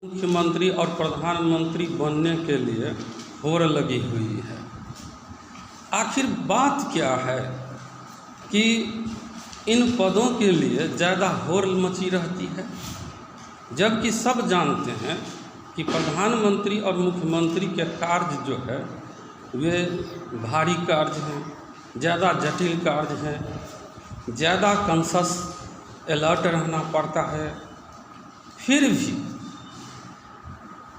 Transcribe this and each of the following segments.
मुख्यमंत्री और प्रधानमंत्री बनने के लिए होड़ लगी हुई है। आखिर बात क्या है कि इन पदों के लिए ज़्यादा होड़ मची रहती है, जबकि सब जानते हैं कि प्रधानमंत्री और मुख्यमंत्री के कार्य जो है वे भारी कार्य हैं, ज़्यादा जटिल कार्य हैं, ज़्यादा कॉन्शस अलर्ट रहना पड़ता है। फिर भी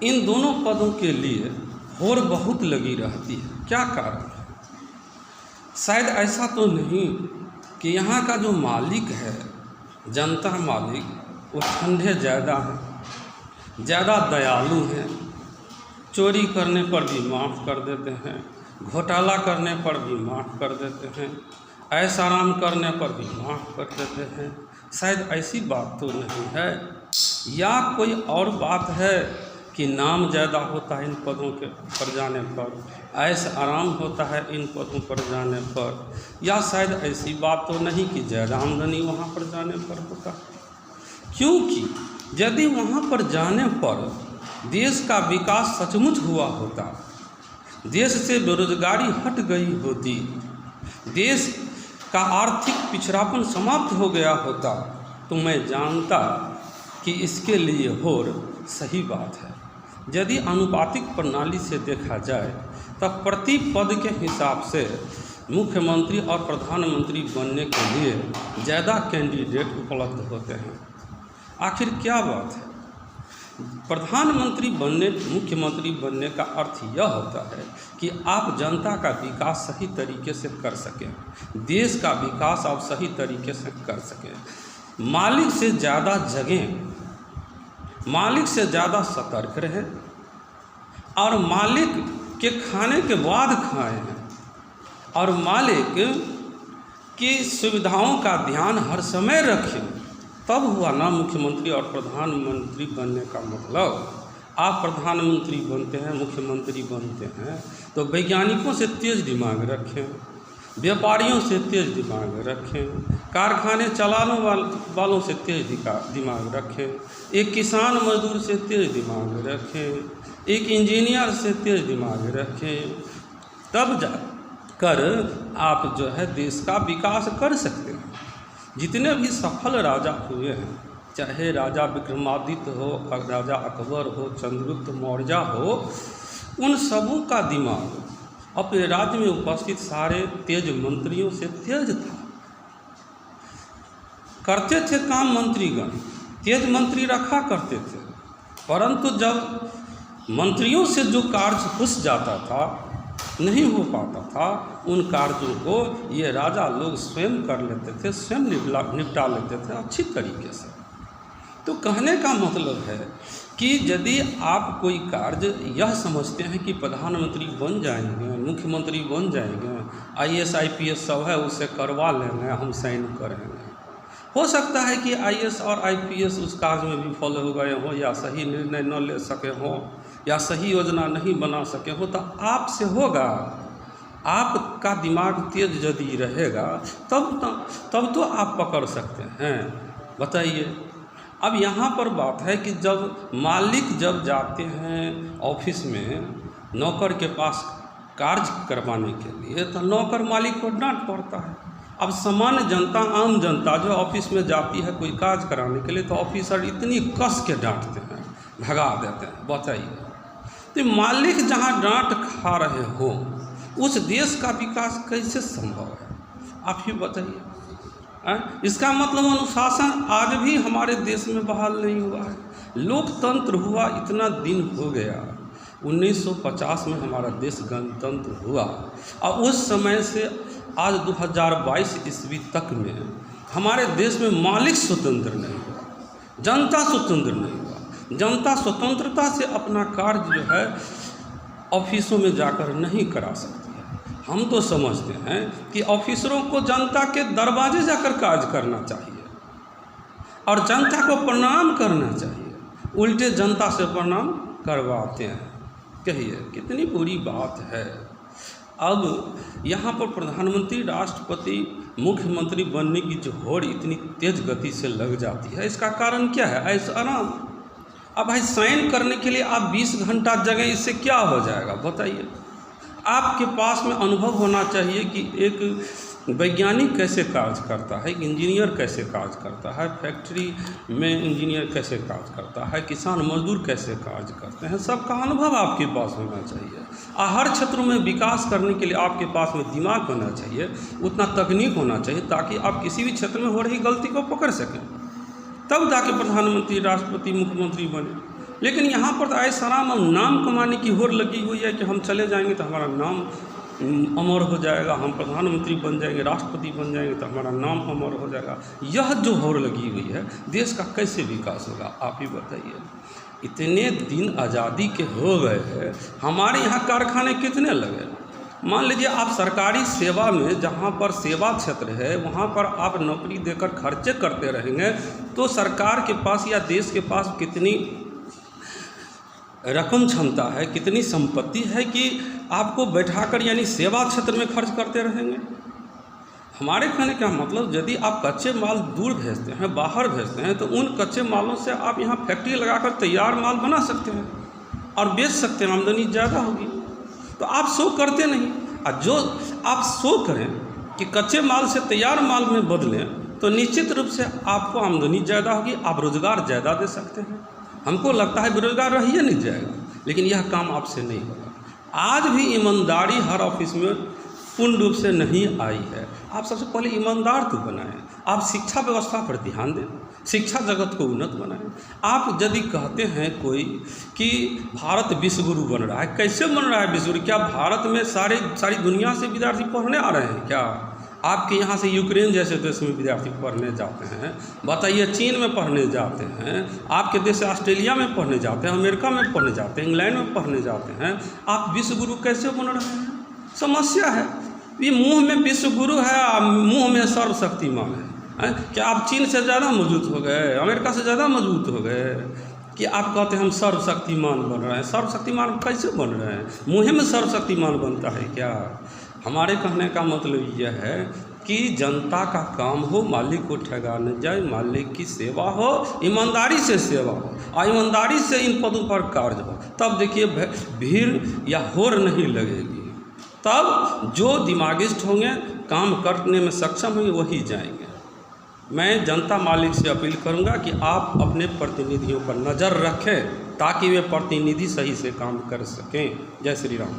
इन दोनों पदों के लिए होड़ बहुत लगी रहती है। क्या कारण है? शायद ऐसा तो नहीं कि यहाँ का जो मालिक है, जनता मालिक, वो ठंडे ज़्यादा हैं, ज़्यादा दयालु हैं, चोरी करने पर भी माफ़ कर देते हैं, घोटाला करने पर भी माफ़ कर देते हैं, ऐश आराम करने पर भी माफ़ कर देते हैं। शायद ऐसी बात तो नहीं है, या कोई और बात है कि नाम ज़्यादा होता है इन पदों के पर जाने पर, ऐश आराम होता है इन पदों पर जाने पर, या शायद ऐसी बात तो नहीं कि ज़्यादा आमदनी वहाँ पर जाने पर होता है। क्योंकि यदि वहाँ पर जाने पर देश का विकास सचमुच हुआ होता, देश से बेरोजगारी हट गई होती, देश का आर्थिक पिछड़ापन समाप्त हो गया होता, तो मैं जानता कि इसके लिए होड़ सही बात है। यदि आनुपातिक प्रणाली से देखा जाए तब प्रति पद के हिसाब से मुख्यमंत्री और प्रधानमंत्री बनने के लिए ज़्यादा कैंडिडेट उपलब्ध होते हैं। आखिर क्या बात है? प्रधानमंत्री बनने, मुख्यमंत्री बनने का अर्थ यह होता है कि आप जनता का विकास सही तरीके से कर सकें, देश का विकास आप सही तरीके से कर सकें, मालिक से ज़्यादा जगें, मालिक से ज़्यादा सतर्क रहें और मालिक के खाने के बाद खाएं, और मालिक की सुविधाओं का ध्यान हर समय रखें। तब हुआ ना मुख्यमंत्री और प्रधानमंत्री बनने का मतलब। आप प्रधानमंत्री बनते हैं, मुख्यमंत्री बनते हैं तो वैज्ञानिकों से तेज दिमाग रखें, व्यापारियों से तेज दिमाग रखें, कारखाने चलाने वालों से तेज दिमाग रखें, एक किसान मजदूर से तेज दिमाग रखें, एक इंजीनियर से तेज दिमाग रखें, तब जाकर आप जो है देश का विकास कर सकते हैं। जितने भी सफल राजा हुए हैं, चाहे राजा विक्रमादित्य हो, राजा अकबर हो, चंद्रगुप्त मौर्य हो, उन सबों का दिमाग अपने राज्य में उपस्थित सारे तेज मंत्रियों से तेज था। करते थे काम मंत्रीगण, तेज मंत्री रखा करते थे, परंतु जब मंत्रियों से जो कार्य घुस जाता था, नहीं हो पाता था, उन कार्यों को ये राजा लोग स्वयं कर लेते थे, स्वयं निपटा लेते थे अच्छी तरीके से। तो कहने का मतलब है कि यदि आप कोई कार्य यह समझते हैं कि प्रधानमंत्री बन जाएंगे, मुख्यमंत्री बन जाएंगे, IAS IPS सब है उससे करवा लेंगे, हम साइन करेंगे, हो सकता है कि IAS और IPS उस कार्य में विफल हो गए हों, या सही निर्णय न ले सके हों, या सही योजना नहीं बना सके हो, तो आपसे होगा। आपका दिमाग तेज यदि रहेगा तब तो आप पकड़ सकते हैं। बताइए, अब यहाँ पर बात है कि जब मालिक जब जाते हैं ऑफिस में नौकर के पास कार्य करवाने के लिए, तो नौकर मालिक को डांट पड़ता है। अब सामान्य जनता, आम जनता जो ऑफिस में जाती है कोई कार्य कराने के लिए, तो ऑफिसर इतनी कस के डांटते हैं, भगा देते हैं। बताइए, तो मालिक जहाँ डांट खा रहे हो, उस देश का विकास कैसे संभव है? आप ही बताइए। इसका मतलब अनुशासन आज भी हमारे देश में बहाल नहीं हुआ है। लोकतंत्र हुआ इतना दिन हो गया, 1950 में हमारा देश गणतंत्र हुआ, और उस समय से आज 2022 ईस्वी तक में हमारे देश में मालिक स्वतंत्र नहीं हुआ, जनता स्वतंत्र नहीं हुआ। जनता स्वतंत्रता से अपना कार्य जो है ऑफिसों में जाकर नहीं करा सकती है। हम तो समझते हैं कि ऑफिसरों को जनता के दरवाजे जाकर कार्य करना चाहिए और जनता को प्रणाम करना चाहिए, उल्टे जनता से प्रणाम करवाते हैं। कहिए कितनी बुरी बात है। अब यहाँ पर प्रधानमंत्री, राष्ट्रपति, मुख्यमंत्री बनने की जो होड़ इतनी तेज गति से लग जाती है, इसका कारण क्या है? ऐश आराम। अब भाई साइन करने के लिए आप 20 घंटा जगह, इससे क्या हो जाएगा बताइए। आपके पास में अनुभव होना चाहिए कि एक वैज्ञानिक कैसे कार्य करता है, इंजीनियर कैसे कार्य करता है, फैक्ट्री में इंजीनियर कैसे कार्य करता है, किसान मजदूर कैसे कार्य करते हैं, सबका अनुभव आपके पास होना चाहिए। हर क्षेत्र में विकास करने के लिए आपके पास में दिमाग होना चाहिए, उतना तकनीक होना चाहिए ताकि आप किसी भी क्षेत्र में हो रही गलती को पकड़ सकें, तब जाके प्रधानमंत्री, राष्ट्रपति, मुख्यमंत्री बने। लेकिन यहाँ पर तो ऐसा नाम कमाने की होड़ लगी हुई है कि हम चले जाएंगे तो हमारा नाम अमर हो जाएगा, हम प्रधानमंत्री बन जाएंगे, राष्ट्रपति बन जाएंगे तो हमारा नाम अमर हो जाएगा। यह जो होड़ लगी हुई है, देश का कैसे विकास होगा आप ही बताइए। इतने दिन आज़ादी के हो गए हैं, हमारे यहाँ कारखाने कितने लगे। मान लीजिए आप सरकारी सेवा में, जहाँ पर सेवा क्षेत्र है वहाँ पर आप नौकरी देकर खर्चे करते रहेंगे तो सरकार के पास या देश के पास कितनी रकम क्षमता है, कितनी संपत्ति है कि आपको बैठाकर यानी सेवा क्षेत्र में खर्च करते रहेंगे। हमारे कहने का मतलब, यदि आप कच्चे माल दूर भेजते हैं, बाहर भेजते हैं, तो उन कच्चे मालों से आप यहाँ फैक्ट्री लगाकर तैयार माल बना सकते हैं और बेच सकते हैं, आमदनी ज़्यादा होगी। तो आप सो करते नहीं, और जो आप सो करें कि कच्चे माल से तैयार माल में बदलें तो निश्चित रूप से आपको आमदनी ज़्यादा होगी, आप रोज़गार ज़्यादा दे सकते हैं। हमको लगता है बेरोजगार रहिए नहीं जाएगा, लेकिन यह काम आपसे नहीं होगा। आज भी ईमानदारी हर ऑफिस में पूर्ण रूप से नहीं आई है। आप सबसे पहले ईमानदार तो बनाएं, आप शिक्षा व्यवस्था पर ध्यान दें, शिक्षा जगत को उन्नत बनाएं। आप यदि कहते हैं कोई कि भारत विश्व गुरु बन रहा है, कैसे बन रहा है विश्व गुरु? क्या भारत में सारी दुनिया से विद्यार्थी पढ़ने आ रहे हैं क्या? आपके यहाँ से यूक्रेन जैसे देश में विद्यार्थी पढ़ने जाते हैं, बताइए चीन में पढ़ने जाते हैं, आपके देश से ऑस्ट्रेलिया में पढ़ने जाते हैं, अमेरिका में पढ़ने जाते हैं, इंग्लैंड में पढ़ने जाते हैं। आप विश्व गुरु कैसे बन रहे हैं? समस्या है। ये मुंह में विश्व गुरु है, मुंह में सर्वशक्तिमान है। क्या आप चीन से ज़्यादा मजबूत हो गए, अमेरिका से ज़्यादा मजबूत हो गए कि आप कहते हैं हम सर्वशक्तिमान बन रहे हैं? सर्वशक्तिमान कैसे बन रहे हैं? मुँह में सर्वशक्तिमान बनता है क्या? हमारे कहने का मतलब यह है कि जनता का काम हो, मालिक को ठगा न जाए, मालिक की सेवा हो, ईमानदारी से सेवा हो और ईमानदारी से इन पदों पर कार्य हो। तब देखिए भीड़ या होड़ नहीं लगेगी। तब जो दिमागिस्ट होंगे, काम करने में सक्षम होंगे, वही जाएंगे। मैं जनता मालिक से अपील करूंगा कि आप अपने प्रतिनिधियों पर नज़र रखें ताकि वे प्रतिनिधि सही से काम कर सकें। जय श्री राम।